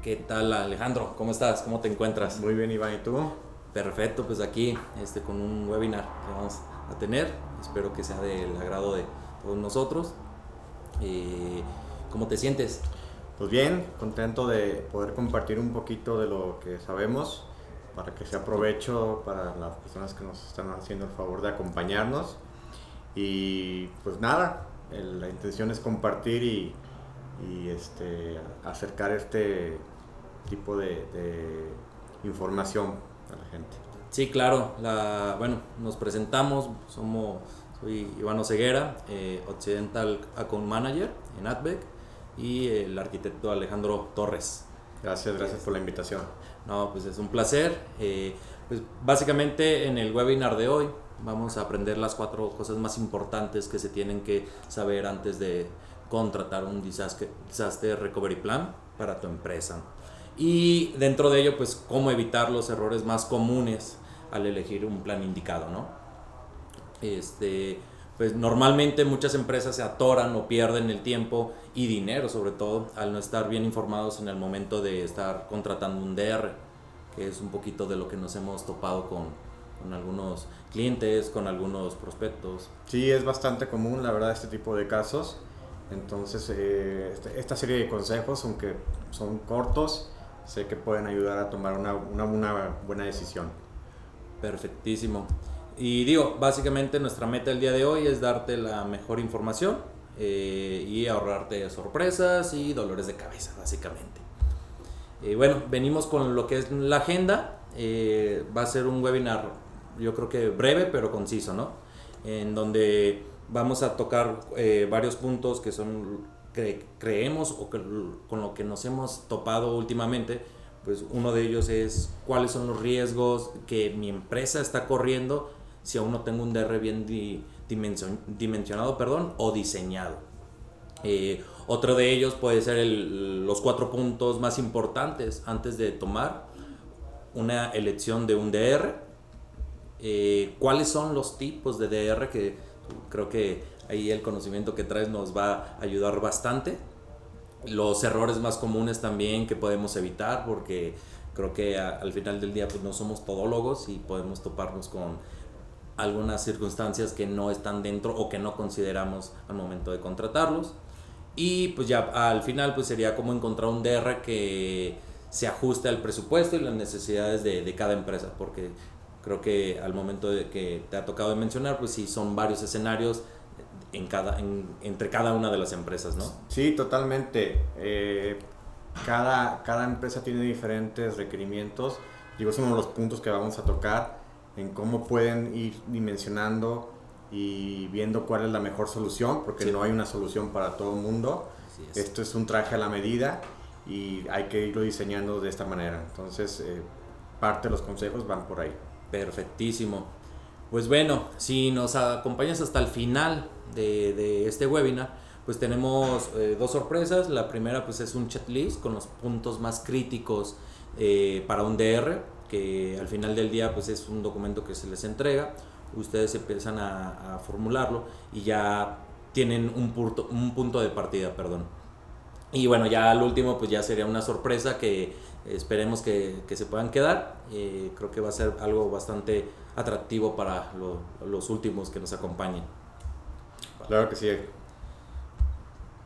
¿Qué tal, Alejandro? ¿Cómo estás? ¿Cómo te encuentras? Muy bien, Iván, ¿y tú? Perfecto, pues aquí con un webinar que vamos a tener. Espero que sea del agrado de todos nosotros. Eh, ¿Cómo te sientes? Pues bien, contento de poder compartir un poquito de lo que sabemos para que sea provecho para las personas que nos están haciendo el favor de acompañarnos. Y pues nada, la intención es compartir y acercar este tipo de información a la gente. Sí, claro. Bueno, nos presentamos. Soy Iván Oseguera, Occidental Account Manager en Advec y el arquitecto Alejandro Torres. Gracias por la invitación. No, pues es un placer. Pues básicamente en el webinar de hoy vamos a aprender las 4 cosas más importantes que se tienen que saber antes de contratar un disaster recovery plan para tu empresa. Y dentro de ello, pues cómo evitar los errores más comunes al elegir un plan indicado, ¿no? Este, pues normalmente muchas empresas se atoran o pierden el tiempo y dinero, sobre todo al no estar bien informados en el momento de estar contratando un DR, que es un poquito de lo que nos hemos topado con algunos clientes, con algunos prospectos. Sí, es bastante común, la verdad, este tipo de casos. Entonces, esta serie de consejos, aunque son cortos, sé que pueden ayudar a tomar una buena decisión. Perfectísimo. Y digo, básicamente nuestra meta el día de hoy es darte la mejor información y ahorrarte sorpresas y dolores de cabeza, básicamente. Bueno, venimos con lo que es la agenda. Va a ser un webinar, yo creo que breve pero conciso, ¿no? En donde vamos a tocar varios puntos que son creemos o que, con lo que nos hemos topado últimamente. Pues uno de ellos es cuáles son los riesgos que mi empresa está corriendo si aún no tengo un DR bien dimensionado, o diseñado. Otro de ellos puede ser los 4 puntos más importantes antes de tomar una elección de un DR. ¿Cuáles son los tipos de DR? Que creo que ahí el conocimiento que traes nos va a ayudar bastante. Los errores más comunes también que podemos evitar, porque creo que al final del día pues no somos todólogos y podemos toparnos con algunas circunstancias que no están dentro o que no consideramos al momento de contratarlos. Y pues ya al final pues sería como encontrar un DR que se ajuste al presupuesto y las necesidades de cada empresa, porque creo que al momento de que te ha tocado de mencionar, pues sí son varios escenarios entre cada una de las empresas, ¿no? Sí, totalmente. Cada empresa tiene diferentes requerimientos. Digo, es uno de los puntos que vamos a tocar en cómo pueden ir dimensionando y viendo cuál es la mejor solución, porque Sí. no hay una solución para todo el mundo. Así es. Esto es un traje a la medida y hay que irlo diseñando de esta manera. Entonces, parte de los consejos van por ahí. Perfectísimo. Pues bueno, si nos acompañas hasta el final de este webinar, pues tenemos 2 sorpresas. La primera pues es un checklist con los puntos más críticos para un DR, que al final del día pues es un documento que se les entrega. Ustedes empiezan a formularlo y ya tienen un punto de partida, perdón. Y bueno, ya al último pues ya sería una sorpresa que esperemos que se puedan quedar. Creo que va a ser algo bastante atractivo para los últimos que nos acompañen. Claro que sí.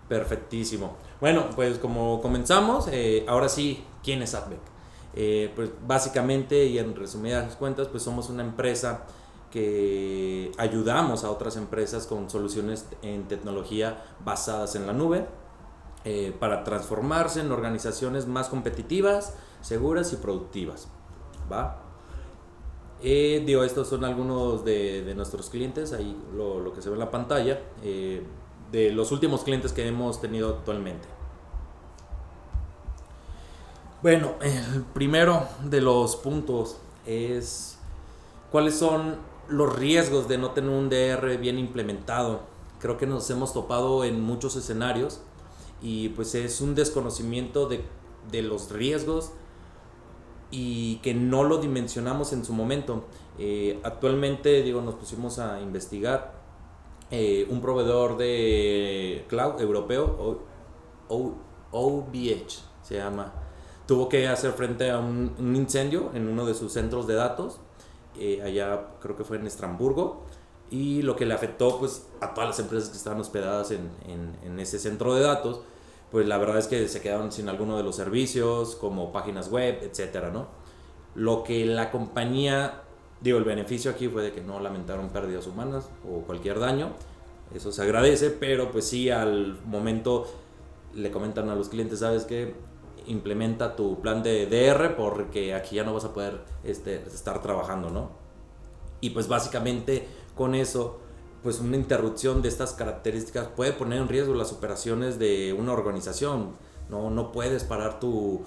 Perfectísimo. Bueno, pues como comenzamos, ahora sí, ¿quién es Advec? Pues básicamente y en resumidas cuentas, pues somos una empresa que ayudamos a otras empresas con soluciones en tecnología basadas en la nube para transformarse en organizaciones más competitivas, seguras y productivas. ¿Va? Digo, estos son algunos de nuestros clientes, ahí lo que se ve en la pantalla, de los últimos clientes que hemos tenido actualmente. Bueno, el primero de los puntos es cuáles son los riesgos de no tener un DR bien implementado. Creo que nos hemos topado en muchos escenarios y pues es un desconocimiento de los riesgos y que no lo dimensionamos en su momento. Actualmente, digo, nos pusimos a investigar un proveedor de cloud europeo, OVH se llama. tuvo que hacer frente a un incendio en uno de sus centros de datos, allá creo que fue en Estrasburgo, y lo que le afectó pues a todas las empresas que estaban hospedadas en ese centro de datos, pues la verdad es que se quedaron sin alguno de los servicios, como páginas web, etcétera, ¿no? Lo que la compañía, el beneficio aquí fue de que no lamentaron pérdidas humanas o cualquier daño, eso se agradece, pero pues sí, al momento le comentan a los clientes, ¿sabes qué? Implementa tu plan de DR porque aquí ya no vas a poder estar trabajando, ¿no? Y pues básicamente con eso, pues una interrupción de estas características puede poner en riesgo las operaciones de una organización. No puedes parar tu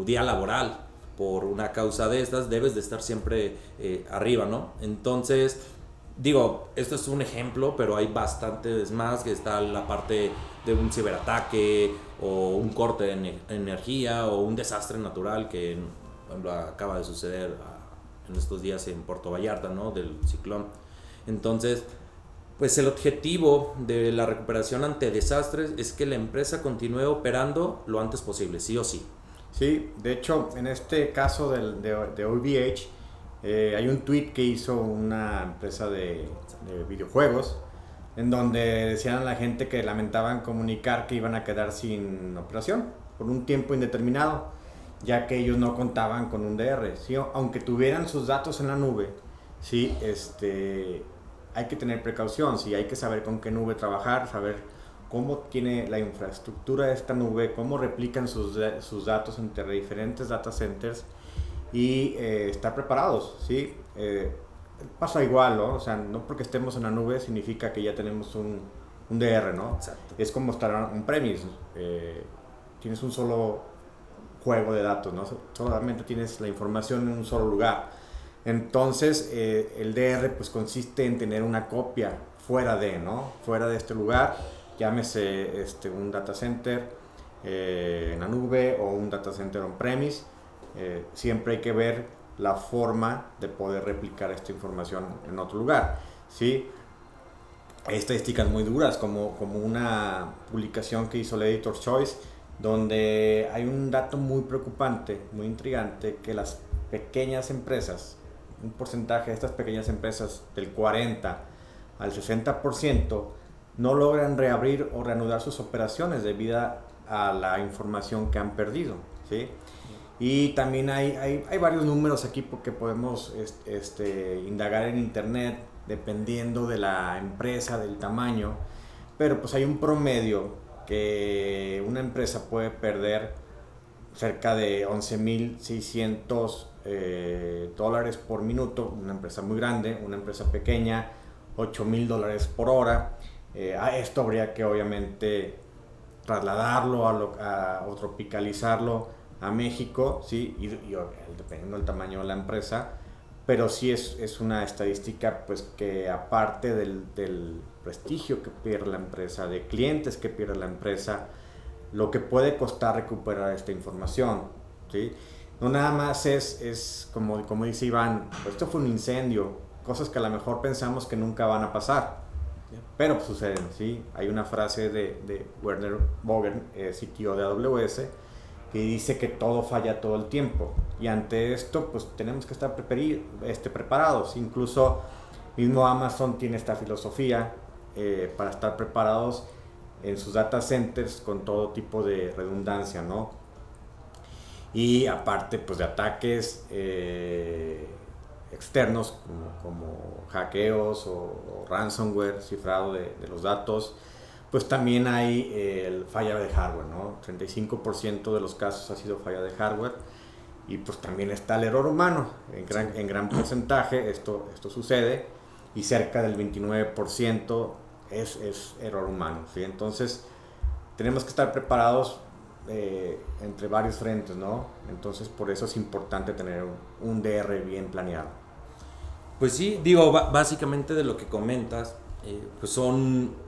día laboral por una causa de estas, debes de estar siempre arriba, ¿no? Entonces, esto es un ejemplo, pero hay bastantes más, que está la parte de un ciberataque o un corte de energía o un desastre natural que acaba de suceder en estos días en Puerto Vallarta, ¿no? Del ciclón. Entonces, pues el objetivo de la recuperación ante desastres es que la empresa continúe operando lo antes posible, sí o sí. Sí, de hecho, en este caso de OVH, hay un tweet que hizo una empresa de videojuegos, en donde decían a la gente que lamentaban comunicar que iban a quedar sin operación por un tiempo indeterminado, ya que ellos no contaban con un DR, ¿sí? Aunque tuvieran sus datos en la nube, ¿sí? Hay que tener precaución, ¿sí? Hay que saber con qué nube trabajar, saber cómo tiene la infraestructura de esta nube, cómo replican sus datos entre diferentes data centers y estar preparados, ¿sí? Pasa igual, ¿no? O sea, no porque estemos en la nube significa que ya tenemos un DR, ¿no? Exacto. Es como estar en premise, tienes un solo juego de datos, ¿no? Solamente tienes la información en un solo lugar. Entonces, el DR pues consiste en tener una copia fuera de, ¿no? Fuera de este lugar, llámese un data center en la nube o un data center on-premise. Siempre hay que ver la forma de poder replicar esta información en otro lugar, ¿sí? Hay estadísticas muy duras, como una publicación que hizo el Editor's Choice, donde hay un dato muy preocupante, muy intrigante, que las pequeñas empresas, un porcentaje de estas pequeñas empresas del 40 al 60%, no logran reabrir o reanudar sus operaciones debido a la información que han perdido, ¿sí? Y también hay varios números aquí porque podemos indagar en internet dependiendo de la empresa, del tamaño, pero pues hay un promedio que una empresa puede perder cerca de $11,600 por minuto, una empresa muy grande, una empresa pequeña, $8,000 por hora. A esto habría que obviamente trasladarlo o tropicalizarlo a México, ¿sí? Y dependiendo del tamaño de la empresa, pero sí es una estadística pues que aparte del prestigio que pierde la empresa, de clientes que pierde la empresa, lo que puede costar recuperar esta información, ¿sí? No nada más es como dice Iván, pues esto fue un incendio, cosas que a lo mejor pensamos que nunca van a pasar, pero pues suceden, ¿sí? Hay una frase de Werner Vogel, CTO de AWS, que dice que todo falla todo el tiempo, y ante esto pues tenemos que estar preparados. Incluso mismo Amazon tiene esta filosofía para estar preparados en sus data centers con todo tipo de redundancia, ¿no? Y aparte pues de ataques externos como hackeos o ransomware, cifrado de los datos, pues también hay falla de hardware, ¿no? 35% de los casos ha sido falla de hardware, y pues también está el error humano, en gran porcentaje esto sucede, y cerca del 29% es error humano, ¿sí? Entonces tenemos que estar preparados entre varios frentes, ¿no? Entonces por eso es importante tener un DR bien planeado. Pues sí, básicamente de lo que comentas, pues son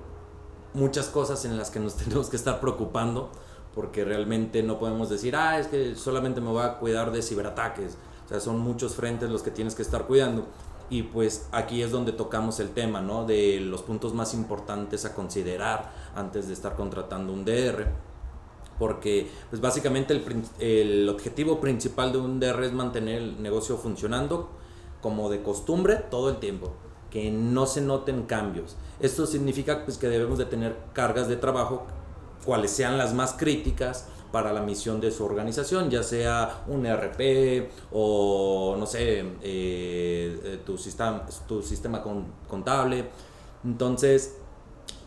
muchas cosas en las que nos tenemos que estar preocupando, porque realmente no podemos decir, es que solamente me voy a cuidar de ciberataques. O sea, son muchos frentes los que tienes que estar cuidando, y pues aquí es donde tocamos el tema, ¿no? De los puntos más importantes a considerar antes de estar contratando un DR. porque pues básicamente el objetivo principal de un DR es mantener el negocio funcionando como de costumbre todo el tiempo, que no se noten cambios. Esto significa pues que debemos de tener cargas de trabajo cuales sean las más críticas para la misión de su organización, ya sea un ERP o no sé, tu sistema contable. Entonces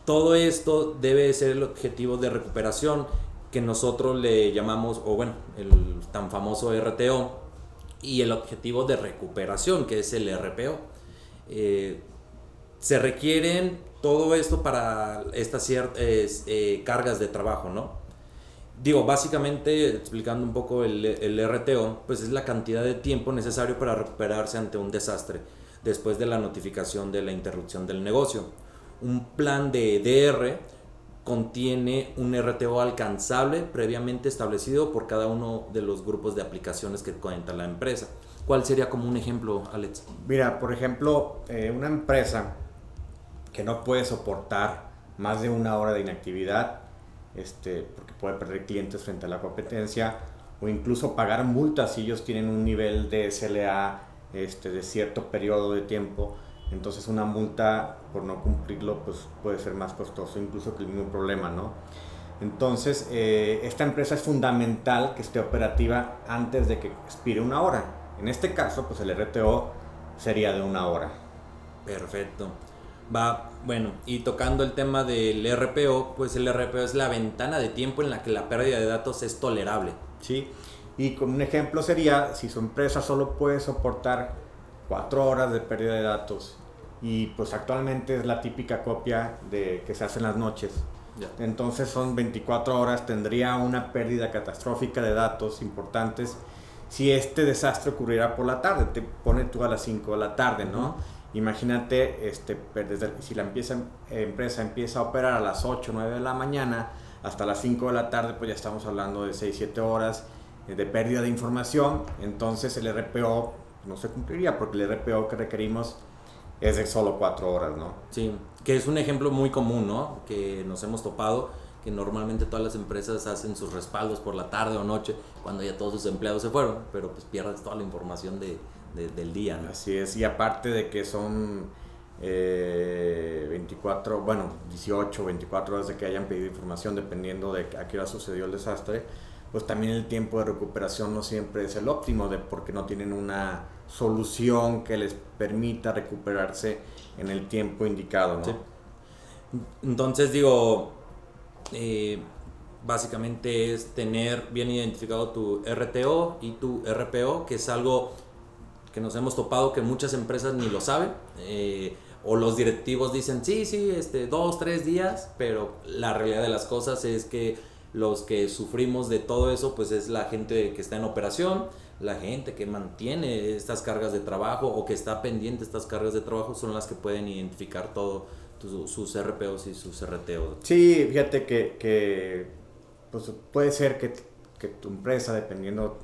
todo esto debe ser el objetivo de recuperación que nosotros le llamamos, o bueno, el tan famoso RTO, y el objetivo de recuperación, que es el RPO. Se requieren todo esto para estas ciertas cargas de trabajo, ¿no? Digo, básicamente, explicando un poco el RTO, pues es la cantidad de tiempo necesario para recuperarse ante un desastre, después de la notificación de la interrupción del negocio. Un plan de DR contiene un RTO alcanzable previamente establecido por cada uno de los grupos de aplicaciones que cuenta la empresa. ¿Cuál sería como un ejemplo, Alex? Mira, por ejemplo, una empresa que no puede soportar más de una hora de inactividad, porque puede perder clientes frente a la competencia, o incluso pagar multas si ellos tienen un nivel de SLA de cierto periodo de tiempo. Entonces una multa por no cumplirlo pues puede ser más costoso incluso que el mismo problema, ¿no? Entonces esta empresa es fundamental que esté operativa antes de que expire una hora. En este caso pues el RTO sería de una hora. Perfecto. Bueno, y tocando el tema del RPO, pues el RPO es la ventana de tiempo en la que la pérdida de datos es tolerable. Sí, y como un ejemplo sería si su empresa solo puede soportar 4 horas de pérdida de datos y pues actualmente es la típica copia que se hace en las noches. Ya. Entonces son 24 horas, tendría una pérdida catastrófica de datos importantes si este desastre ocurriera por la tarde. Te pone tú a las 5 de la tarde, ¿no? Imagínate, si la empresa empieza a operar a las 8 o 9 de la mañana hasta las 5 de la tarde, pues ya estamos hablando de 6-7 horas de pérdida de información. Entonces el RPO no se cumpliría porque el RPO que requerimos es de solo 4 horas, ¿no? Sí, que es un ejemplo muy común, ¿no? Que nos hemos topado, que normalmente todas las empresas hacen sus respaldos por la tarde o noche cuando ya todos sus empleados se fueron, pero pues pierdes toda la información del día, ¿no? Así es, y aparte de que son 18 o 24 horas de que hayan pedido información dependiendo de a qué hora sucedió el desastre, pues también el tiempo de recuperación no siempre es el óptimo porque no tienen una solución que les permita recuperarse en el tiempo indicado, ¿no? Sí. Entonces digo, básicamente es tener bien identificado tu RTO y tu RPO, que es algo que nos hemos topado que muchas empresas ni lo saben, o los directivos dicen sí, 2-3 días, pero la realidad de las cosas es que los que sufrimos de todo eso pues es la gente que está en operación, la gente que mantiene estas cargas de trabajo o que está pendiente de estas cargas de trabajo son las que pueden identificar todo sus RPOs y sus RTOs. Sí, fíjate que pues puede ser que tu empresa, dependiendo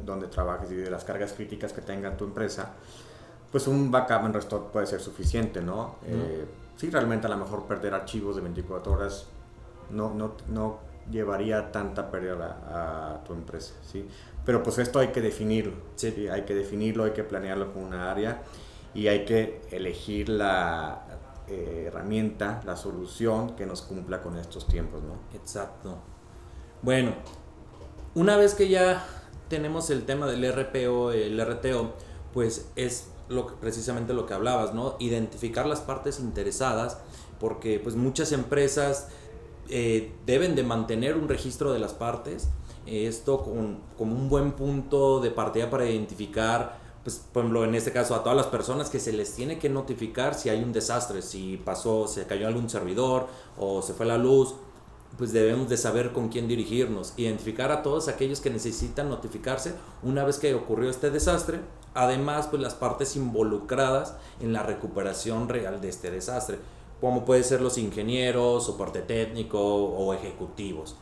donde trabajes y de las cargas críticas que tenga tu empresa, pues un backup en Restore puede ser suficiente, ¿no? Sí, realmente a lo mejor perder archivos de 24 horas no llevaría tanta pérdida a tu empresa, ¿sí? Pero pues esto hay que definirlo, ¿sí? Hay que definirlo, hay que planearlo con una área y hay que elegir la herramienta, la solución que nos cumpla con estos tiempos, ¿no? Exacto. Bueno, una vez que ya tenemos el tema del RPO, el RTO, pues es precisamente lo que hablabas, ¿no? Identificar las partes interesadas, porque pues muchas empresas deben de mantener un registro de las partes, esto como un buen punto de partida para identificar, pues, por ejemplo, en este caso a todas las personas que se les tiene que notificar si hay un desastre, si se cayó algún servidor o se fue la luz, pues debemos de saber con quién dirigirnos, identificar a todos aquellos que necesitan notificarse una vez que ocurrió este desastre, además pues las partes involucradas en la recuperación real de este desastre, como pueden ser los ingenieros, soporte técnico o ejecutivos.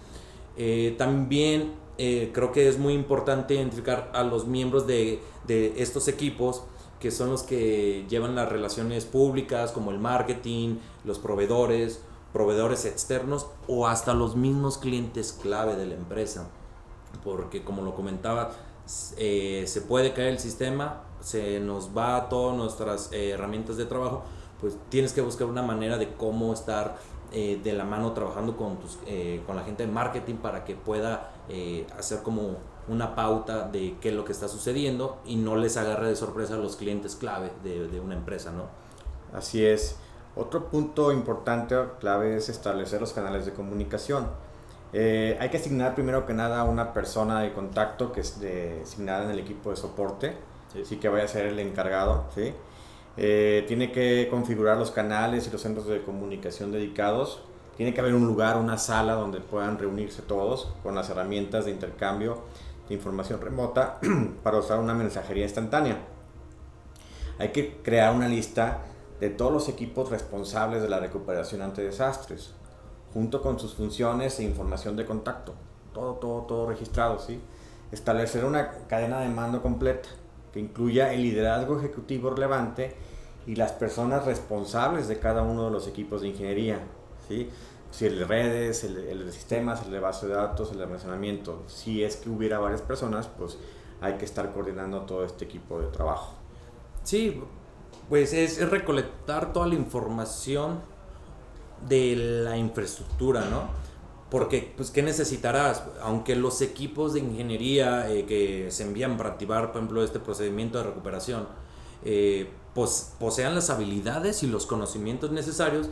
También creo que es muy importante identificar a los miembros de estos equipos, que son los que llevan las relaciones públicas, como el marketing, los proveedores, proveedores externos o hasta los mismos clientes clave de la empresa. Porque como lo comentaba, se puede caer el sistema, se nos va todas nuestras herramientas de trabajo, pues tienes que buscar una manera de cómo estar de la mano trabajando con la gente de marketing para que pueda hacer como una pauta de qué es lo que está sucediendo y no les agarre de sorpresa a los clientes clave de una empresa, ¿no? Así es. Otro punto importante o clave es establecer los canales de comunicación. Hay que asignar primero que nada a una persona de contacto que es designada en el equipo de soporte, sí, sí, que vaya a ser el encargado, ¿sí? Tiene que configurar los canales y los centros de comunicación dedicados. Tiene que haber un lugar, una sala donde puedan reunirse todos con las herramientas de intercambio de información remota para usar una mensajería instantánea. Hay que crear una lista de todos los equipos responsables de la recuperación ante desastres, junto con sus funciones e información de contacto. Todo registrado, ¿sí? Establecer una cadena de mando completa que incluya el liderazgo ejecutivo relevante y las personas responsables de cada uno de los equipos de ingeniería, ¿sí? Si el de redes, el de sistemas, el de base de datos, el de almacenamiento. Si es que hubiera varias personas, pues hay que estar coordinando todo este equipo de trabajo. Sí, pues es recolectar toda la información de la infraestructura, ¿no? Porque, pues, ¿qué necesitarás? Aunque los equipos de ingeniería que se envían para activar, por ejemplo, este procedimiento de recuperación, pues posean las habilidades y los conocimientos necesarios,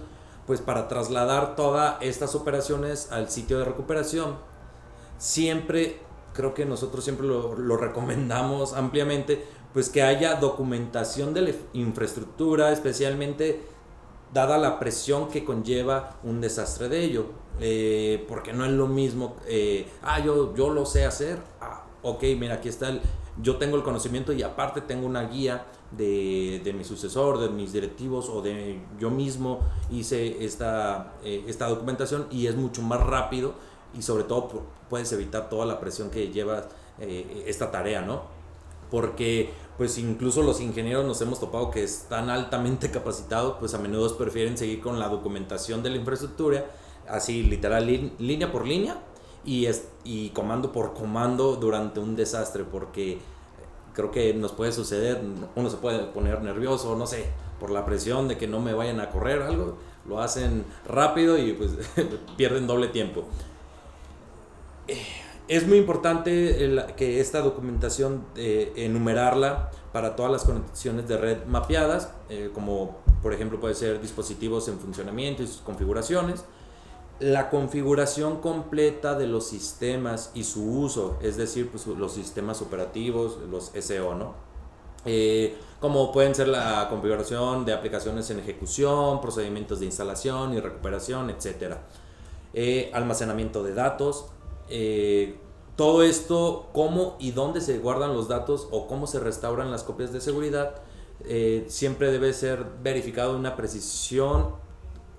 pues, para trasladar todas estas operaciones al sitio de recuperación. Siempre, creo que nosotros siempre lo recomendamos ampliamente, pues que haya documentación de la infraestructura, especialmente dada la presión que conlleva un desastre de ello, porque no es lo mismo, yo lo sé hacer, ok, mira, aquí está, yo tengo el conocimiento y aparte tengo una guía de mi sucesor, de mis directivos o de yo mismo hice esta documentación y es mucho más rápido y sobre todo puedes evitar toda la presión que lleva esta tarea, ¿no? Porque pues incluso los ingenieros nos hemos topado que están altamente capacitados, pues a menudo prefieren seguir con la documentación de la infraestructura, así literal línea por línea y comando por comando durante un desastre, porque creo que nos puede suceder, uno se puede poner nervioso, no sé, por la presión de que no me vayan a correr algo, lo hacen rápido y pues pierden doble tiempo. Es muy importante que esta documentación enumerarla para todas las conexiones de red mapeadas, como por ejemplo puede ser dispositivos en funcionamiento y sus configuraciones, la configuración completa de los sistemas y su uso, es decir, pues, los sistemas operativos, los SO, ¿no? Como pueden ser la configuración de aplicaciones en ejecución, procedimientos de instalación y recuperación, etc. Almacenamiento de datos. Todo esto, cómo y dónde se guardan los datos o cómo se restauran las copias de seguridad, siempre debe ser verificado en una precisión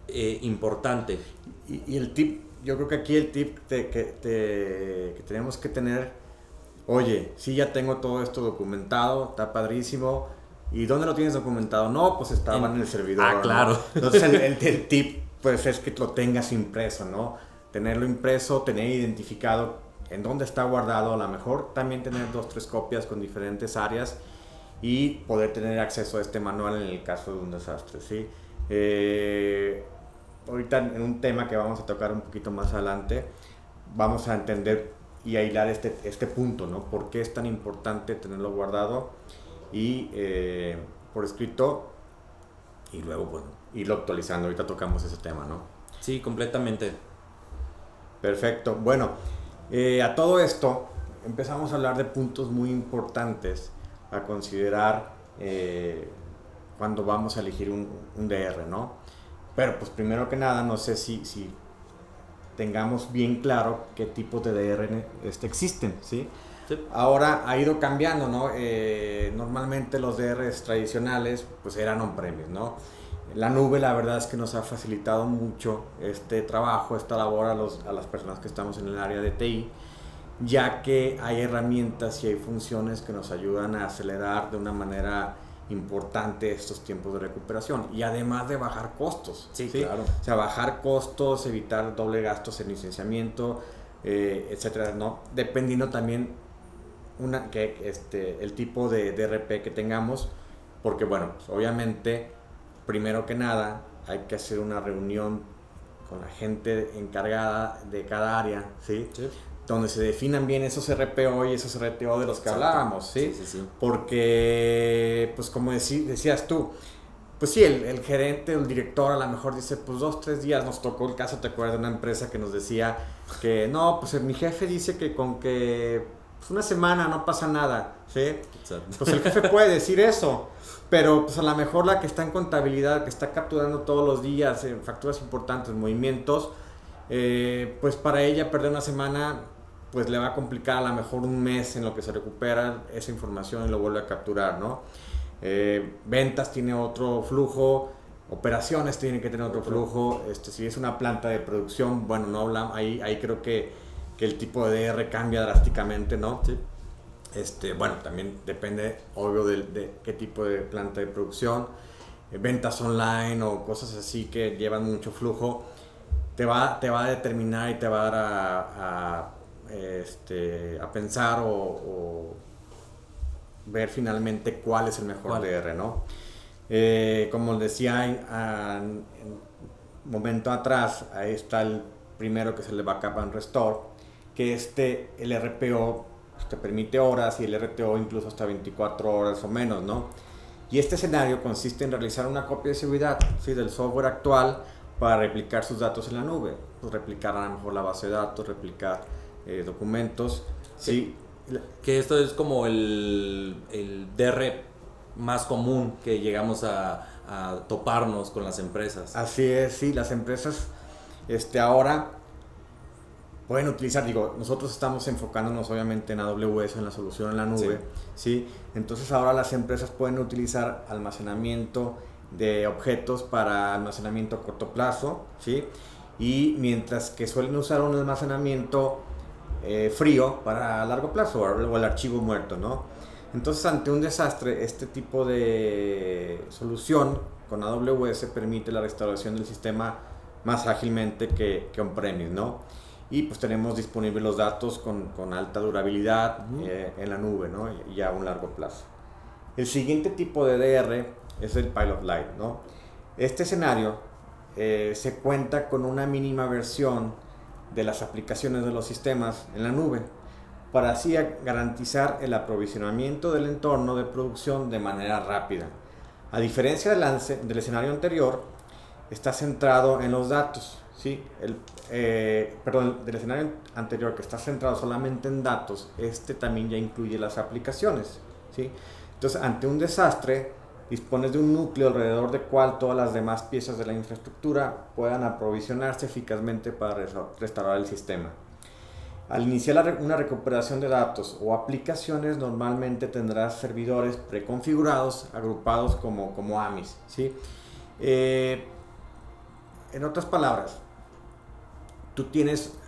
importante. Y el tip, yo creo que aquí el tip que tenemos que tener, oye, sí, ya tengo todo esto documentado, está padrísimo. ¿Y dónde lo tienes documentado? No, pues estaba en el servidor. Claro. ¿No? Entonces el tip pues es que lo tengas impreso, ¿no? Tenerlo impreso, tener identificado en dónde está guardado, a lo mejor también tener 2-3 copias con diferentes áreas y poder tener acceso a este manual en el caso de un desastre, ¿sí? Ahorita en un tema que vamos a tocar un poquito más adelante, vamos a entender y a hilar este punto, ¿no? ¿Por qué es tan importante tenerlo guardado y por escrito y luego, bueno, irlo actualizando? Ahorita tocamos ese tema, ¿no? Sí, completamente. Perfecto. Bueno, a todo esto empezamos a hablar de puntos muy importantes a considerar cuando vamos a elegir un DR, ¿no? Pero pues primero que nada, no sé si tengamos bien claro qué tipos de DR existen, ¿sí? Sí. Ahora ha ido cambiando, ¿no? Normalmente los DRs tradicionales pues eran on-premise, ¿no? La nube, la verdad es que nos ha facilitado mucho este trabajo, esta labor a las personas que estamos en el área de TI, ya que hay herramientas y hay funciones que nos ayudan a acelerar de una manera importante estos tiempos de recuperación y además de bajar costos. Sí, claro. O sea, bajar costos, evitar doble gastos en licenciamiento, etcétera, ¿no? Dependiendo también el tipo de DRP que tengamos, porque bueno, pues obviamente, primero que nada, hay que hacer una reunión con la gente encargada de cada área, ¿sí? Sí. Donde se definan bien esos RPO y esos RTO de los que hablábamos, ¿sí? Sí. Porque, pues como decías tú, pues sí, el gerente, el director a lo mejor dice, pues 2-3 días. Nos tocó el caso, ¿te acuerdas de una empresa que nos decía que no, pues mi jefe dice que con que pues una semana no pasa nada, ¿sí? Exacto. Pues el jefe puede decir eso, pero pues a lo mejor la que está en contabilidad, que está capturando todos los días facturas importantes, movimientos, pues para ella perder una semana pues le va a complicar a lo mejor un mes en lo que se recupera esa información y lo vuelve a capturar, ¿no? Ventas tiene otro flujo, operaciones tienen que tener otro flujo, si es una planta de producción, bueno, no hablamos, ahí creo que el tipo de DR cambia drásticamente, ¿no? Sí. Bueno, también depende, obvio, de qué tipo de planta de producción, ventas online o cosas así que llevan mucho flujo, te va a determinar y te va a dar a pensar o ver finalmente cuál es el mejor DR, ¿no? Como decía un momento atrás, ahí está el primero, que es el de Backup and Restore, que el RPO te permite horas y el RTO incluso hasta 24 horas o menos, ¿no? Y este escenario consiste en realizar una copia de seguridad, ¿sí?, del software actual para replicar sus datos en la nube, pues replicar a lo mejor la base de datos, replicar documentos, ¿sí? Que esto es como el DR más común que llegamos a toparnos con las empresas. Así es, sí, las empresas ahora pueden utilizar, nosotros estamos enfocándonos obviamente en AWS, en la solución en la nube, ¿sí? Entonces ahora las empresas pueden utilizar almacenamiento de objetos para almacenamiento a corto plazo, ¿sí? Y mientras que suelen usar un almacenamiento frío para largo plazo o el archivo muerto, ¿no? Entonces, ante un desastre, este tipo de solución con AWS permite la restauración del sistema más ágilmente que on-premise, ¿no? Y pues tenemos disponibles los datos con alta durabilidad en la nube, ¿no? Y a un largo plazo. El siguiente tipo de DR es el Pilot Lite, ¿no? Este escenario se cuenta con una mínima versión de las aplicaciones de los sistemas en la nube, para así garantizar el aprovisionamiento del entorno de producción de manera rápida. A diferencia del escenario anterior, está centrado en los datos, ¿sí? Del escenario anterior, que está centrado solamente en datos, también ya incluye las aplicaciones, ¿sí? Entonces, ante un desastre, dispones de un núcleo alrededor del cual todas las demás piezas de la infraestructura puedan aprovisionarse eficazmente para restaurar el sistema. Al iniciar una recuperación de datos o aplicaciones, normalmente tendrás servidores preconfigurados, agrupados como AMIs, ¿sí? En otras palabras,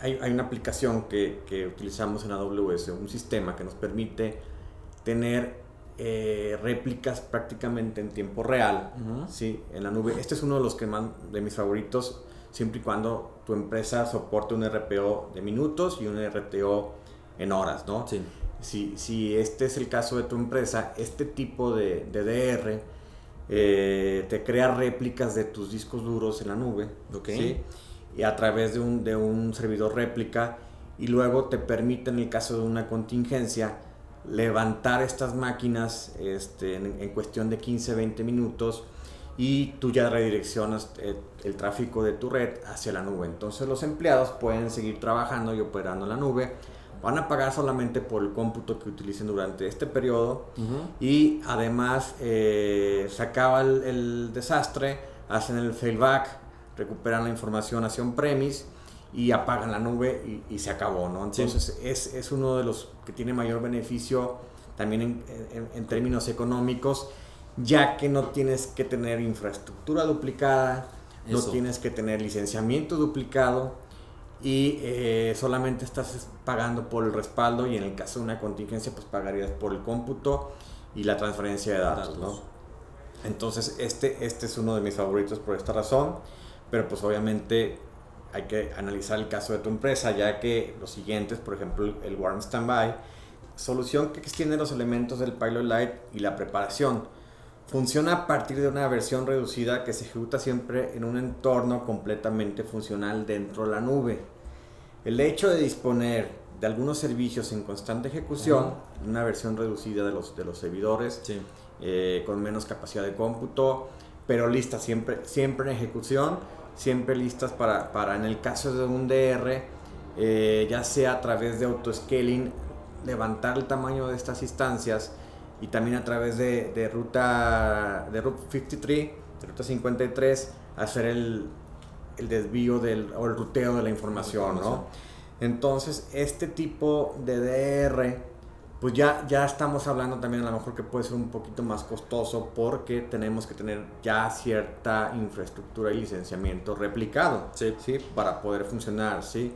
hay una aplicación que utilizamos en AWS, un sistema que nos permite tener réplicas prácticamente en tiempo real, ¿sí?, en la nube. Este es uno de los de mis favoritos, siempre y cuando tu empresa soporte un RPO de minutos y un RTO en horas, ¿no? Sí. Si este es el caso de tu empresa, este tipo de DR te crea réplicas de tus discos duros en la nube, ¿sí?, y a través de un servidor réplica, y luego te permite, en el caso de una contingencia, levantar estas máquinas en cuestión de 15-20 minutos, y tú ya redireccionas el tráfico de tu red hacia la nube. Entonces los empleados pueden seguir trabajando y operando en la nube, van a pagar solamente por el cómputo que utilicen durante este periodo, y además se acaba el desastre, hacen el failback, recuperan la información hacia on-premise y apagan la nube y se acabó, ¿no? Entonces es uno de los que tiene mayor beneficio también en términos económicos, ya que no tienes que tener infraestructura duplicada, no tienes que tener licenciamiento duplicado, y solamente estás pagando por el respaldo, y en el caso de una contingencia pues pagarías por el cómputo y la transferencia de datos, ¿no? Entonces este es uno de mis favoritos por esta razón, pero pues obviamente hay que analizar el caso de tu empresa, ya que los siguientes, por ejemplo el Warm Standby, solución que extiende los elementos del Pilot Lite y la preparación. Funciona a partir de una versión reducida que se ejecuta siempre en un entorno completamente funcional dentro de la nube. El hecho de disponer de algunos servicios en constante ejecución, una versión reducida de los servidores, Sí. Con menos capacidad de cómputo, pero listas siempre en ejecución, siempre listas para en el caso de un DR, ya sea a través de autoscaling, levantar el tamaño de estas instancias, y también a través de ruta 53, de ruta 53, hacer el desvío o el ruteo de la información, ¿no? Entonces este tipo de DR, pues ya estamos hablando también a lo mejor que puede ser un poquito más costoso, porque tenemos que tener ya cierta infraestructura y licenciamiento replicado, Sí. ¿sí? Para poder funcionar, ¿sí?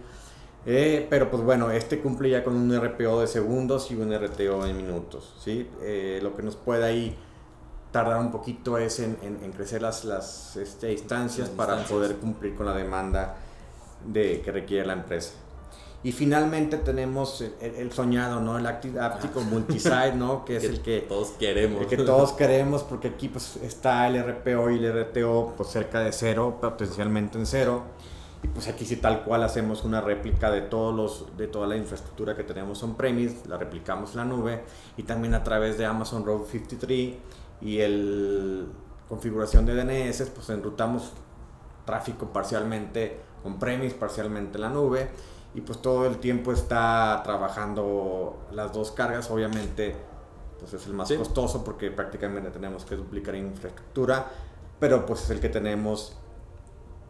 Pero pues bueno, este cumple ya con un RPO de segundos y un RTO de minutos, ¿sí? Lo que nos puede ahí tardar un poquito es en crecer las instancias para poder cumplir con la demanda que requiere la empresa. Y finalmente tenemos el soñado, ¿no? El áptico multisite, ¿no? Que es el que todos queremos. El que todos queremos, porque aquí pues está el RPO y el RTO pues cerca de cero, potencialmente en cero. Y pues aquí sí tal cual hacemos una réplica de toda la infraestructura que tenemos on-premise, la replicamos en la nube, y también a través de Amazon Route 53 y el configuración de DNS, pues enrutamos tráfico parcialmente on-premise, parcialmente en la nube, y pues todo el tiempo está trabajando las dos cargas. Obviamente pues es el más costoso, porque prácticamente tenemos que duplicar infraestructura, pero pues es el que tenemos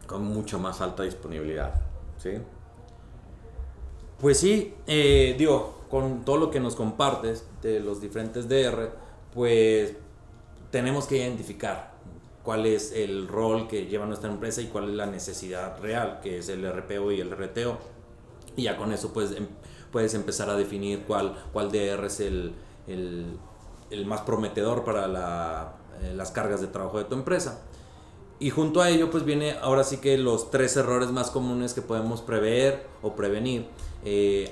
con mucho más alta disponibilidad, ¿sí? Pues sí, con todo lo que nos compartes de los diferentes DR, pues tenemos que identificar cuál es el rol que lleva nuestra empresa y cuál es la necesidad real, que es el RPO y el RTO. Y ya con eso pues puedes empezar a definir cuál DR es el más prometedor para las cargas de trabajo de tu empresa. Y junto a ello pues viene ahora sí que los 3 errores más comunes que podemos prever o prevenir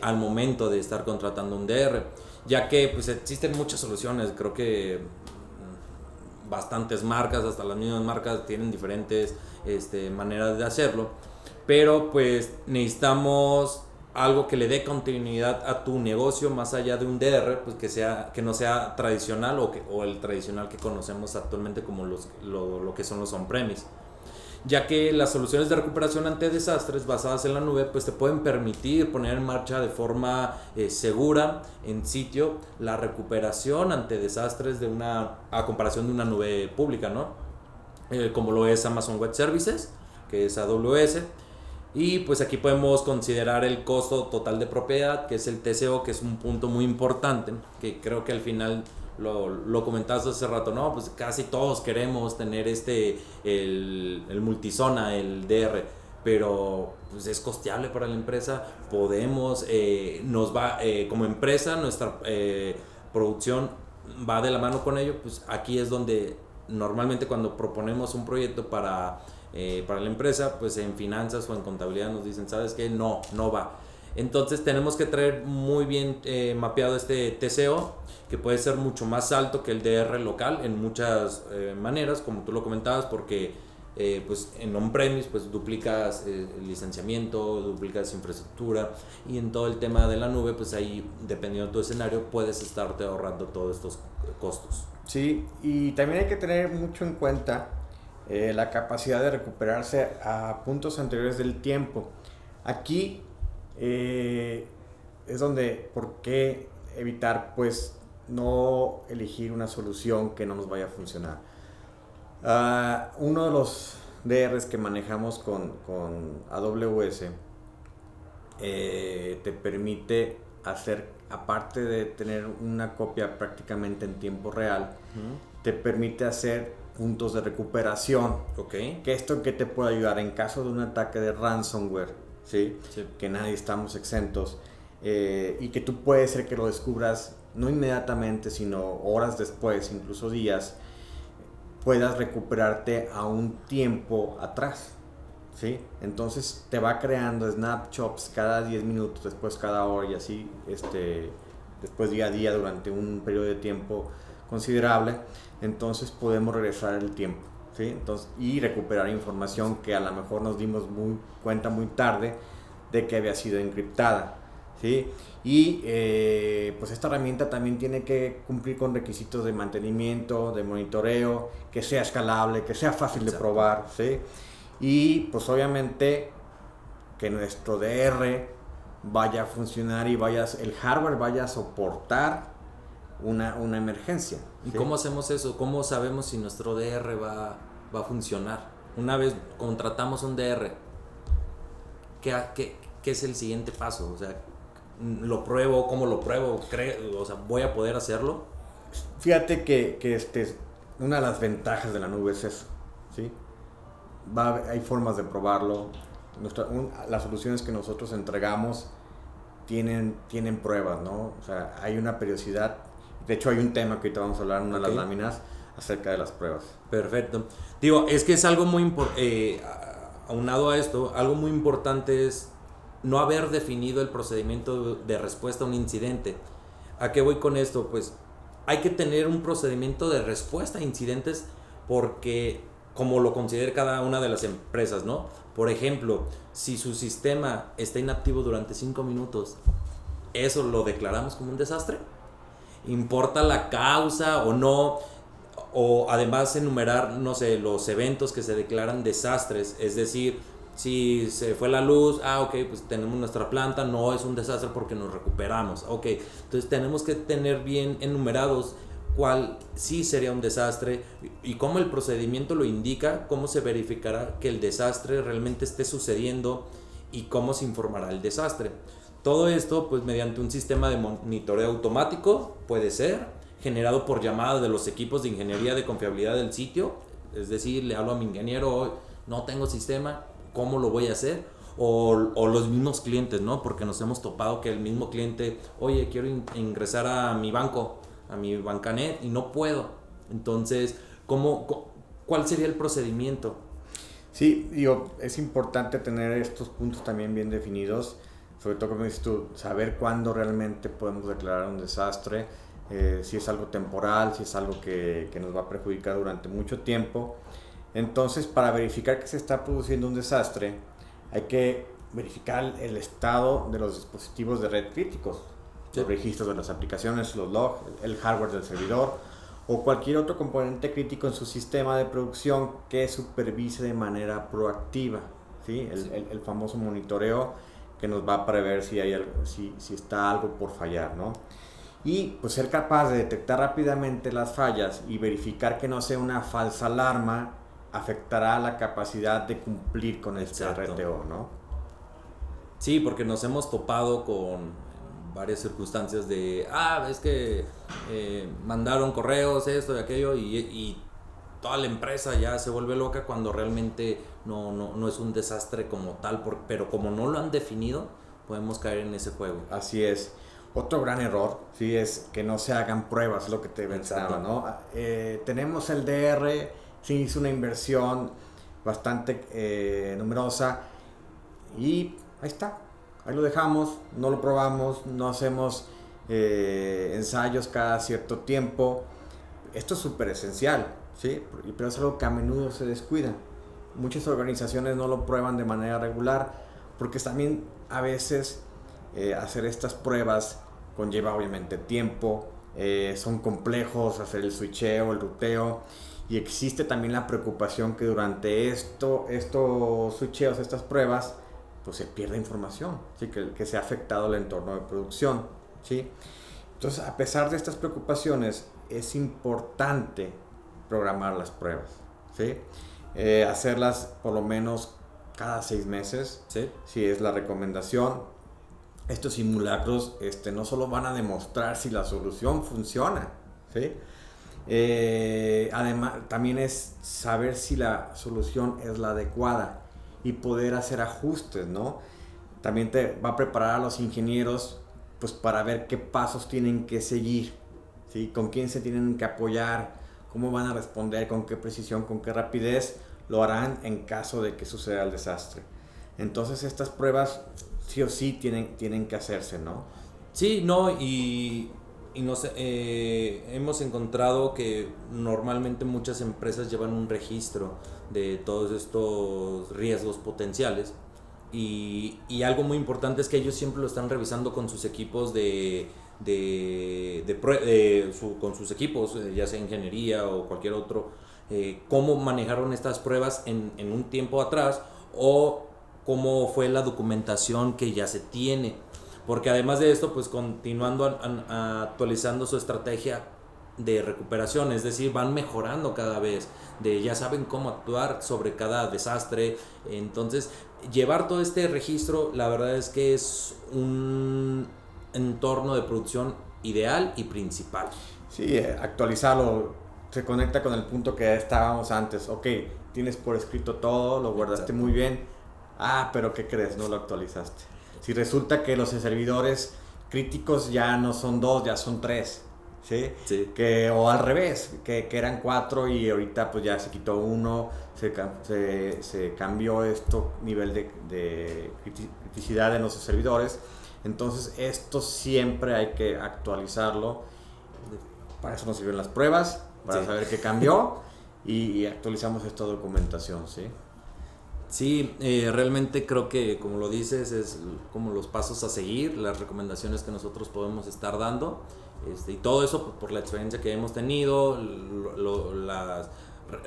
al momento de estar contratando un DR, ya que pues existen muchas soluciones. Creo que bastantes marcas, hasta las mismas marcas, tienen diferentes maneras de hacerlo, pero pues necesitamos algo que le dé continuidad a tu negocio más allá de un DR, pues que no sea tradicional o el tradicional que conocemos actualmente como lo que son los on-premise, ya que las soluciones de recuperación ante desastres basadas en la nube pues te pueden permitir poner en marcha de forma segura en sitio la recuperación ante desastres a comparación de una nube pública, ¿no? Como lo es Amazon Web Services, que es AWS. Y pues aquí podemos considerar el costo total de propiedad, que es el TCO, que es un punto muy importante, que creo que al final lo comentaste hace rato, ¿no? Pues casi todos queremos tener el multizona, el DR, pero pues es costeable para la empresa. Podemos, como empresa, nuestra producción va de la mano con ello. Pues aquí es donde normalmente cuando proponemos un proyecto para la empresa, pues en finanzas o en contabilidad nos dicen, ¿sabes qué? No va. Entonces tenemos que traer muy bien mapeado este TCO, que puede ser mucho más alto que el DR local en muchas maneras, como tú lo comentabas, porque pues en on-premise pues duplicas el licenciamiento, duplicas infraestructura, y en todo el tema de la nube pues ahí, dependiendo de tu escenario, puedes estarte ahorrando todos estos costos. Sí, y también hay que tener mucho en cuenta la capacidad de recuperarse a puntos anteriores del tiempo. Aquí es donde, ¿por qué evitar pues no elegir una solución que no nos vaya a funcionar? Uno de los DRs que manejamos con AWS te permite hacer, aparte de tener una copia prácticamente en tiempo real, te permite hacer puntos de recuperación. Okay. Que esto que te puede ayudar en caso de un ataque de ransomware, ¿sí? Sí. Que nadie estamos exentos, y que tú puede ser que lo descubras no inmediatamente, sino horas después, incluso días. puedas recuperarte a un tiempo atrás, ¿sí? Entonces te va creando snapshots cada 10 minutos, después cada hora y así, después día a día durante un periodo de tiempo considerable. Entonces podemos regresar el tiempo, ¿sí? Entonces, y recuperar información que a lo mejor nos dimos cuenta muy tarde de que había sido encriptada, ¿sí? Y pues esta herramienta también tiene que cumplir con requisitos de mantenimiento, de monitoreo, que sea escalable, que sea fácil de probar, ¿sí? Y pues obviamente que nuestro DR vaya a funcionar y el hardware vaya a soportar una emergencia, ¿Y ¿sí? cómo hacemos eso? ¿Cómo sabemos si nuestro DR va a funcionar? Una vez contratamos un DR, ¿qué es el siguiente paso? O sea, ¿lo pruebo? ¿Cómo lo pruebo? O sea, ¿voy a poder hacerlo? Fíjate que una de las ventajas de la nube es eso, ¿sí? Hay formas de probarlo. Las soluciones que nosotros entregamos tienen pruebas, ¿no? O sea, hay una periodicidad. De hecho, hay un tema que ahorita vamos a hablar en una de las láminas acerca de las pruebas. Perfecto. Digo, es que es algo muy importante, aunado a esto, algo muy importante es no haber definido el procedimiento de respuesta a un incidente. ¿A qué voy con esto? Pues hay que tener un procedimiento de respuesta a incidentes porque, como lo considere cada una de las empresas, ¿no? Por ejemplo, si su sistema está inactivo durante 5 minutos, ¿eso lo declaramos como un desastre? ¿Importa la causa o no? O además enumerar, no sé, los eventos que se declaran desastres, es decir, si se fue la luz, ok, pues tenemos nuestra planta, no es un desastre porque nos recuperamos, ok, entonces tenemos que tener bien enumerados cuál sí sería un desastre y cómo el procedimiento lo indica, cómo se verificará que el desastre realmente esté sucediendo y cómo se informará el desastre. Todo esto pues mediante un sistema de monitoreo automático, puede ser generado por llamada de los equipos de ingeniería de confiabilidad del sitio, es decir, le hablo a mi ingeniero, no tengo sistema, ¿cómo lo voy a hacer? O los mismos clientes, ¿no? Porque nos hemos topado que el mismo cliente, oye, quiero ingresar a mi banco, a mi Bancanet y no puedo. Entonces, ¿cuál sería el procedimiento? Sí, digo, es importante tener estos puntos también bien definidos, sobre todo como dices tú, saber cuándo realmente podemos declarar un desastre, si es algo temporal, si es algo que nos va a perjudicar durante mucho tiempo. Entonces, para verificar que se está produciendo un desastre, hay que verificar el estado de los dispositivos de red críticos, los registros de las aplicaciones, los logs, el hardware del servidor o cualquier otro componente crítico en su sistema de producción que supervise de manera proactiva, ¿sí? El famoso monitoreo que nos va a prever si está algo por fallar, ¿no? Y pues ser capaz de detectar rápidamente las fallas y verificar que no sea una falsa alarma afectará la capacidad de cumplir con este RTO, ¿no? Sí, porque nos hemos topado con varias circunstancias de, es que mandaron correos, esto y aquello, y toda la empresa ya se vuelve loca cuando realmente no es un desastre como tal, pero como no lo han definido, podemos caer en ese juego. Así es. Otro gran error, sí, es que no se hagan pruebas, lo que te mencionaba, ¿no? Tenemos el DR, se hizo una inversión bastante numerosa y ahí está, ahí lo dejamos, no lo probamos, no hacemos ensayos cada cierto tiempo. Esto es súper esencial, ¿sí? Pero es algo que a menudo se descuida. Muchas organizaciones no lo prueban de manera regular porque también a veces hacer estas pruebas conlleva obviamente tiempo, son complejos hacer el switcheo, el ruteo, y existe también la preocupación que durante estos switcheos, estas pruebas, pues se pierde información, ¿sí? que se ha afectado el entorno de producción, ¿sí? Entonces, a pesar de estas preocupaciones, es importante programar las pruebas, ¿sí? Hacerlas por lo menos cada 6 meses, ¿sí? Si es la recomendación. Estos simulacros no solo van a demostrar si la solución funciona, ¿sí? Además, también es saber si la solución es la adecuada y poder hacer ajustes, ¿no? También te va a preparar a los ingenieros pues, para ver qué pasos tienen que seguir, ¿sí? Con quién se tienen que apoyar, cómo van a responder, con qué precisión, con qué rapidez lo harán en caso de que suceda el desastre. Entonces estas pruebas sí o sí tienen que hacerse, ¿no? Sí, no, y nos, hemos encontrado que normalmente muchas empresas llevan un registro de todos estos riesgos potenciales y algo muy importante es que ellos siempre lo están revisando con sus equipos con sus equipos, ya sea ingeniería o cualquier otro, cómo manejaron estas pruebas en un tiempo atrás o cómo fue la documentación que ya se tiene, porque además de esto pues continuando actualizando su estrategia de recuperación, es decir, van mejorando cada vez, ya saben cómo actuar sobre cada desastre. Entonces llevar todo este registro, la verdad es que es un entorno de producción ideal y principal. Sí, actualizarlo se conecta con el punto que estábamos antes. Ok, tienes por escrito todo, lo guardaste muy bien. Pero ¿qué crees? No lo actualizaste. Si resulta que los servidores críticos ya no son 2, ya son 3, ¿sí? Sí. O al revés, que eran 4 y ahorita pues ya se quitó 1, se cambió nivel de criticidad en los servidores. Entonces esto siempre hay que actualizarlo. Para eso nos sirven las pruebas, para saber qué cambió y actualizamos esta documentación, ¿sí? Sí, realmente creo que, como lo dices, es como los pasos a seguir, las recomendaciones que nosotros podemos estar dando, y todo eso por la experiencia que hemos tenido, las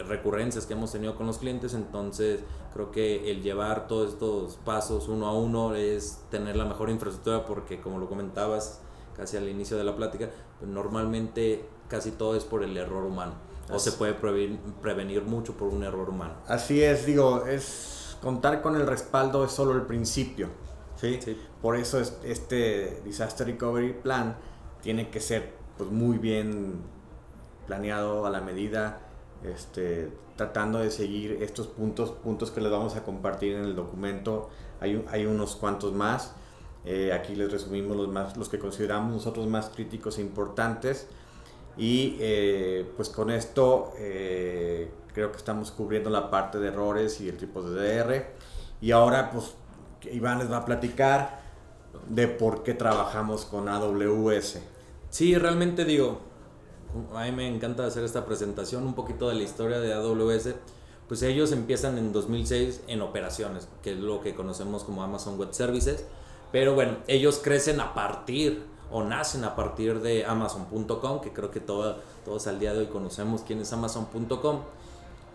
recurrencias que hemos tenido con los clientes. Entonces creo que el llevar todos estos pasos uno a uno es tener la mejor infraestructura, porque como lo comentabas casi al inicio de la plática, pues normalmente casi todo es por el error humano. O se puede prevenir mucho por un error humano. Así es, contar con el respaldo es solo el principio, ¿sí? Sí. Por eso este Disaster Recovery Plan tiene que ser pues, muy bien planeado a la medida, tratando de seguir estos puntos que les vamos a compartir en el documento. Hay unos cuantos más. Aquí les resumimos los que consideramos nosotros más críticos e importantes. Y pues con esto creo que estamos cubriendo la parte de errores y el tipo de DR. Y ahora pues Iván les va a platicar de por qué trabajamos con AWS. Sí, realmente a mí me encanta hacer esta presentación, un poquito de la historia de AWS. Pues ellos empiezan en 2006 en operaciones, que es lo que conocemos como Amazon Web Services. Pero bueno, ellos crecen nacen a partir de Amazon.com, que creo que todos al día de hoy conocemos quién es Amazon.com.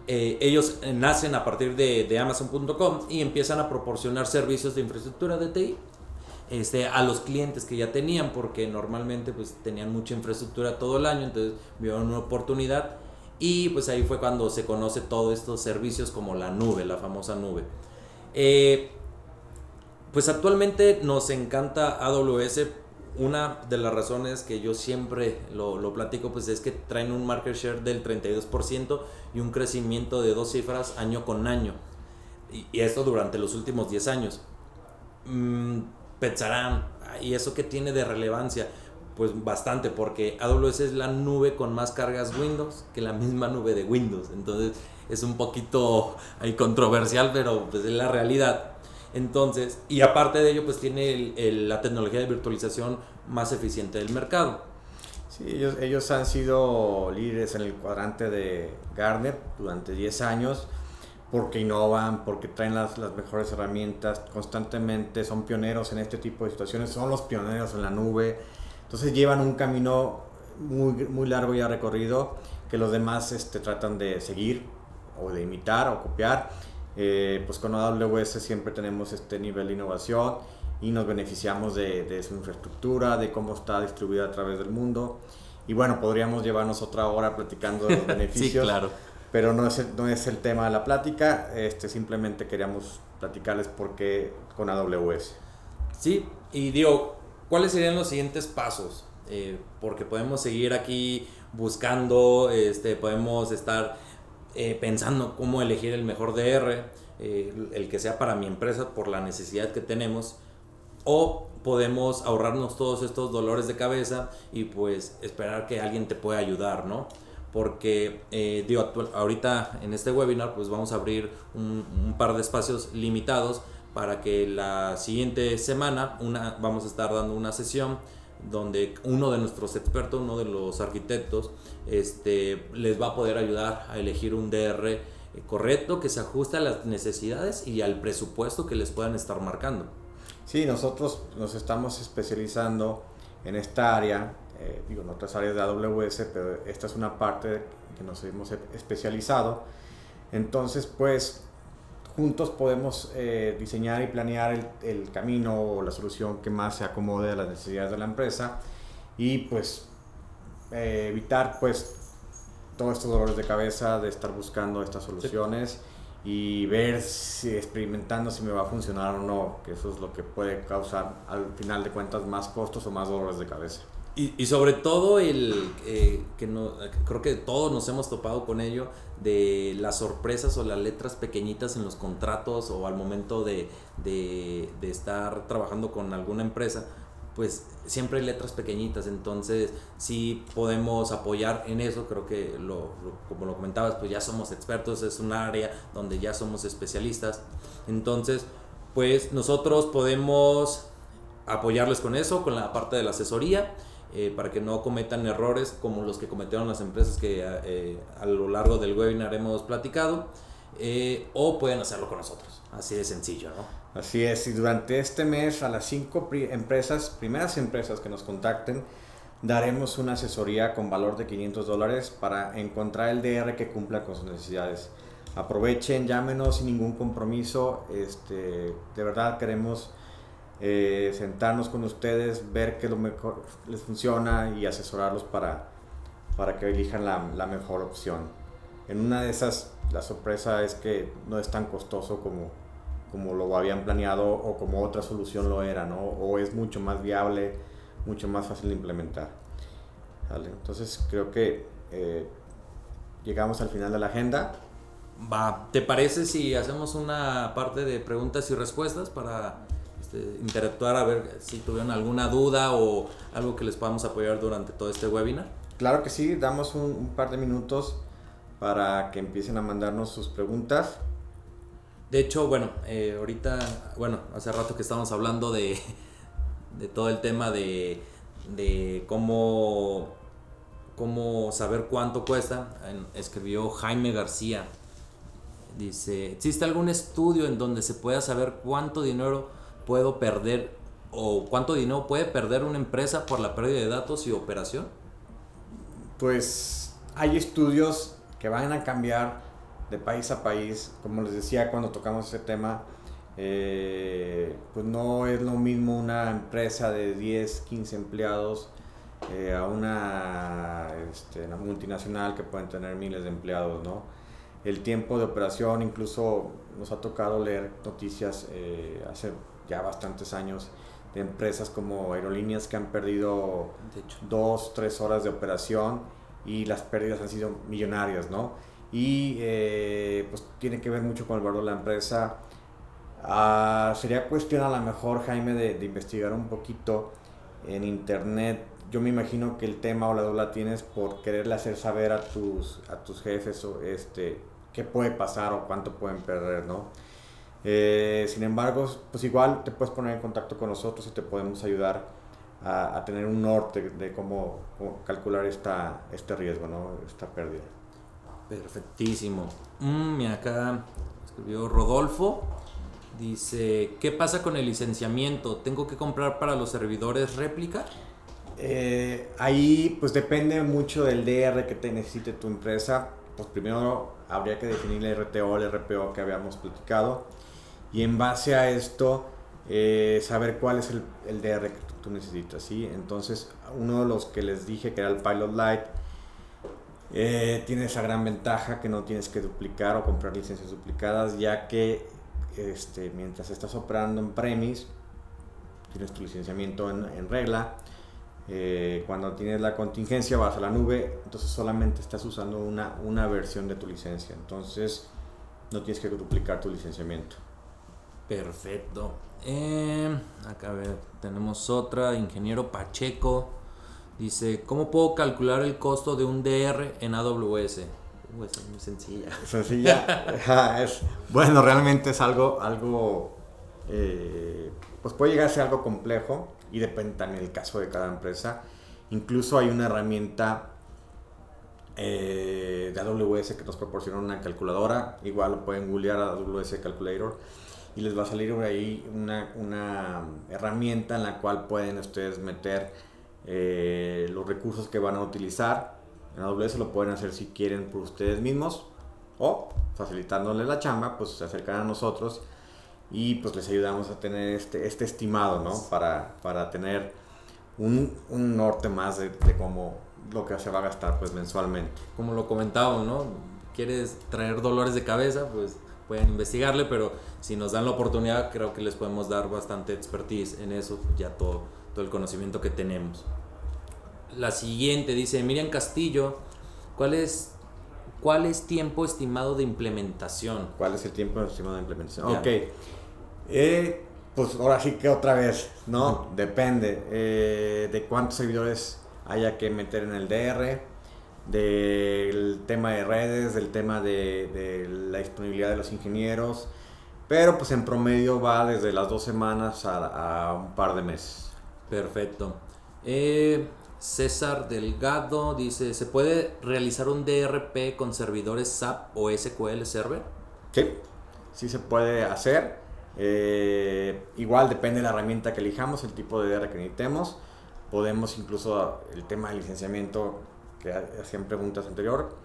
Ellos nacen a partir de Amazon.com y empiezan a proporcionar servicios de infraestructura de TI a los clientes que ya tenían, porque normalmente pues tenían mucha infraestructura todo el año. Entonces vieron una oportunidad y pues ahí fue cuando se conoce todos estos servicios como la nube, la famosa nube. Pues actualmente nos encanta AWS. Una de las razones que yo siempre lo platico pues es que traen un market share del 32% y un crecimiento de 2 cifras año con año, y esto durante los últimos 10 años. Pensarán, ¿y eso qué tiene de relevancia? Pues bastante, porque AWS es la nube con más cargas Windows que la misma nube de Windows. Entonces es un poquito controversial, pero pues es la realidad. Entonces, y aparte de ello pues tiene la tecnología de virtualización más eficiente del mercado. Sí, ellos han sido líderes en el cuadrante de Gartner durante 10 años, porque innovan, porque traen las mejores herramientas constantemente, son pioneros en este tipo de situaciones, son los pioneros en la nube. Entonces llevan un camino muy, muy largo ya recorrido, que los demás tratan de seguir o de imitar o copiar. Pues con AWS siempre tenemos este nivel de innovación y nos beneficiamos de su infraestructura, de cómo está distribuida a través del mundo. Y bueno, podríamos llevarnos otra hora platicando de los beneficios. Sí, claro. Pero no es el tema de la plática. Simplemente queríamos platicarles por qué con AWS. Sí, y ¿cuáles serían los siguientes pasos? Porque podemos seguir aquí buscando, podemos estar pensando cómo elegir el mejor DR, el que sea para mi empresa por la necesidad que tenemos, o podemos ahorrarnos todos estos dolores de cabeza y pues esperar que alguien te pueda ayudar, ¿no? porque ahorita en este webinar pues vamos a abrir un par de espacios limitados para que la siguiente semana vamos a estar dando una sesión donde uno de nuestros expertos, uno de los arquitectos, les va a poder ayudar a elegir un DR correcto que se ajuste a las necesidades y al presupuesto que les puedan estar marcando. Sí, nosotros nos estamos especializando en esta área, en otras áreas de AWS, pero esta es una parte que nos hemos especializado. Entonces, pues, juntos podemos diseñar y planear el camino o la solución que más se acomode a las necesidades de la empresa y, pues, evitar, pues, todos estos dolores de cabeza de estar buscando estas soluciones. Sí. Y ver experimentando si me va a funcionar o no, que eso es lo que puede causar al final de cuentas más costos o más dolores de cabeza. Y sobre todo creo que todos nos hemos topado con ello, de las sorpresas o las letras pequeñitas en los contratos o al momento de estar trabajando con alguna empresa, pues siempre hay letras pequeñitas. Entonces sí podemos apoyar en eso. Creo que como lo comentabas, pues ya somos expertos, es un área donde ya somos especialistas. Entonces pues nosotros podemos apoyarles con eso, con la parte de la asesoría, para que no cometan errores como los que cometieron las empresas que a lo largo del webinar hemos platicado, o pueden hacerlo con nosotros, así de sencillo, ¿no? Así es, y durante este mes a las 5 primeras empresas que nos contacten, daremos una asesoría con valor de $500 para encontrar el DR que cumpla con sus necesidades. Aprovechen, llámenos sin ningún compromiso, de verdad queremos sentarnos con ustedes, ver qué lo mejor les funciona y asesorarlos para que elijan la mejor opción. En una de esas, la sorpresa es que no es tan costoso como lo habían planeado o como otra solución lo era, ¿no? O es mucho más viable, mucho más fácil de implementar. ¿Vale? Entonces creo que llegamos al final de la agenda. ¿Te parece si hacemos una parte de preguntas y respuestas para interactuar, a ver si tuvieron alguna duda o algo que les podamos apoyar durante todo este webinar? Claro que sí, damos un par de minutos para que empiecen a mandarnos sus preguntas. De hecho, ahorita, hace rato que estábamos hablando de todo el tema de cómo saber cuánto cuesta. Escribió Jaime García. Dice, ¿existe algún estudio en donde se pueda saber cuánto dinero puedo perder o cuánto dinero puede perder una empresa por la pérdida de datos y operación? Pues hay estudios que van a cambiar de país a país. Como les decía cuando tocamos ese tema, pues no es lo mismo una empresa de 10, 15 empleados a una multinacional que pueden tener miles de empleados, ¿no? El tiempo de operación, incluso nos ha tocado leer noticias hace ya bastantes años de empresas como aerolíneas que han perdido 2-3 horas de operación y las pérdidas han sido millonarias, ¿no? Y pues tiene que ver mucho con el valor de la empresa. Sería cuestión a lo mejor, Jaime, de investigar un poquito en internet. Yo me imagino que el tema o la duda tienes por quererle hacer saber a tus jefes o qué puede pasar o cuánto pueden perder, ¿no? Sin embargo, pues igual te puedes poner en contacto con nosotros y te podemos ayudar a tener un norte de cómo calcular este riesgo, ¿no? Esta pérdida. Perfectísimo. Mira, acá escribió Rodolfo. Dice, ¿qué pasa con el licenciamiento? ¿Tengo que comprar para los servidores réplica? Ahí pues depende mucho del DR que te necesite tu empresa. Pues primero habría que definir el RTO, el RPO que habíamos platicado, y en base a esto saber cuál es el DR que tú necesitas, ¿sí? Entonces uno de los que les dije que era el Pilot Lite tiene esa gran ventaja que no tienes que duplicar o comprar licencias duplicadas, ya que mientras estás operando en premise tienes tu licenciamiento en regla. Cuando tienes la contingencia vas a la nube, entonces solamente estás usando una versión de tu licencia, entonces no tienes que duplicar tu licenciamiento. Perfecto. Acá a ver, tenemos otra, Ingeniero Pacheco. Dice, ¿cómo puedo calcular el costo de un DR en AWS? Esa es muy sencilla. Sencilla. Bueno, realmente es algo pues puede llegar a ser algo complejo y depende también del caso de cada empresa. Incluso hay una herramienta de AWS que nos proporciona una calculadora. Igual lo pueden googlear a AWS Calculator y les va a salir por ahí una herramienta en la cual pueden ustedes meter los recursos que van a utilizar. En AWS lo pueden hacer si quieren por ustedes mismos o facilitándoles la chamba, pues se acercan a nosotros y pues les ayudamos a tener este estimado, ¿no? Para tener un norte más de cómo lo que se va a gastar pues mensualmente. Como lo comentábamos, ¿no? ¿Quieres traer dolores de cabeza? Pues pueden investigarle, pero si nos dan la oportunidad creo que les podemos dar bastante expertise en eso, ya todo el conocimiento que tenemos. La siguiente dice Miriam Castillo, ¿cuál es tiempo estimado de implementación? ¿Cuál es el tiempo estimado de implementación? Ya. Ok, pues ahora sí que otra vez, ¿no? Depende de cuántos servidores haya que meter en el DR, del tema de redes, del tema de la disponibilidad de los ingenieros, pero pues en promedio va desde las 2 semanas a un par de meses. Perfecto. César Delgado dice, ¿se puede realizar un DRP con servidores SAP o SQL Server? Sí se puede hacer. Igual depende de la herramienta que elijamos, el tipo de DR que necesitemos. Podemos incluso, el tema de licenciamiento que hacían preguntas anterior,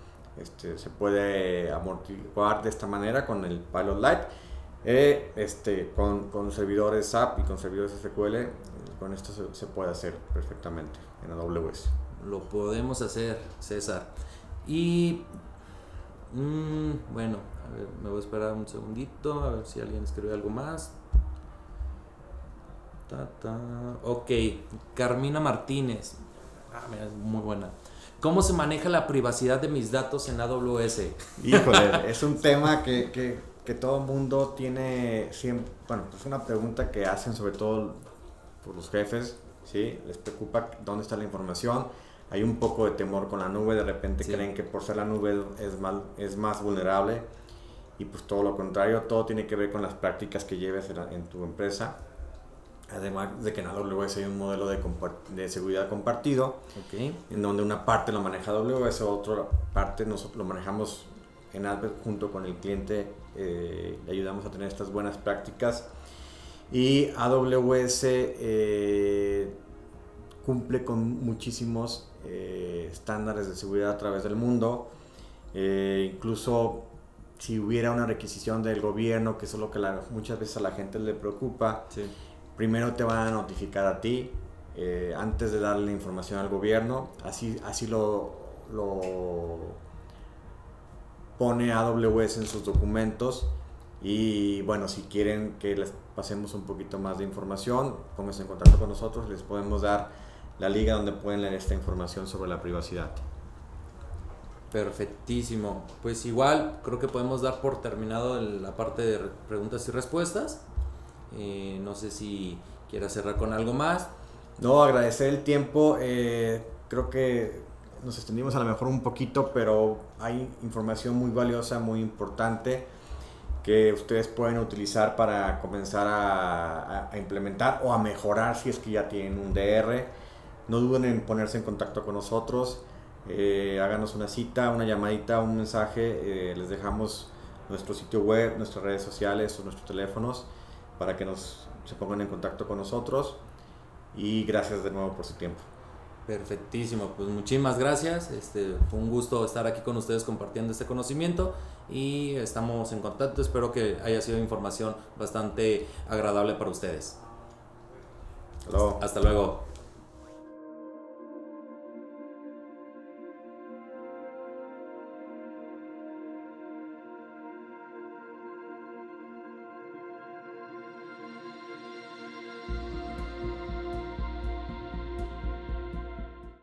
se puede amortiguar de esta manera con el Pilot Lite. Con servidores SAP y con servidores SQL, con esto se puede hacer perfectamente en AWS. Lo podemos hacer, César. Y bueno, a ver, me voy a esperar un segundito a ver si alguien escribió algo más. Ok, Carmina Martínez. Mira, muy buena. ¿Cómo se maneja la privacidad de mis datos en AWS? Híjole, es un tema que todo el mundo tiene siempre. Bueno, pues una pregunta que hacen sobre todo por los jefes, ¿sí? Les preocupa dónde está la información. Hay un poco de temor con la nube, de repente creen que por ser la nube es más vulnerable, y pues todo lo contrario, todo tiene que ver con las prácticas que lleves en tu empresa. Además de que en AWS hay un modelo de seguridad compartido, en donde una parte lo maneja AWS, otra parte nosotros lo manejamos en Advent junto con el cliente, le ayudamos a tener estas buenas prácticas. Y AWS cumple con muchísimos estándares de seguridad a través del mundo. Incluso si hubiera una requisición del gobierno, que eso es lo que muchas veces a la gente le preocupa, primero te van a notificar a ti antes de darle la información al gobierno. Así lo pone AWS en sus documentos. Y bueno, si quieren que les pasemos un poquito más de información, pónganse en contacto con nosotros, les podemos dar la liga donde pueden leer esta información sobre la privacidad. Perfectísimo. Pues igual creo que podemos dar por terminado la parte de preguntas y respuestas. No sé si quieras cerrar con algo más. No, agradecer el tiempo. Creo que nos extendimos a lo mejor un poquito, pero hay información muy valiosa, muy importante, que ustedes pueden utilizar para comenzar a implementar o a mejorar si es que ya tienen un DR. No duden en ponerse en contacto con nosotros, háganos una cita, una llamadita, un mensaje, les dejamos nuestro sitio web, nuestras redes sociales o nuestros teléfonos para que se pongan en contacto con nosotros, y gracias de nuevo por su tiempo. Perfectísimo, pues muchísimas gracias. Fue un gusto estar aquí con ustedes compartiendo este conocimiento y estamos en contacto. Espero que haya sido información bastante agradable para ustedes. Hasta luego. Hasta luego.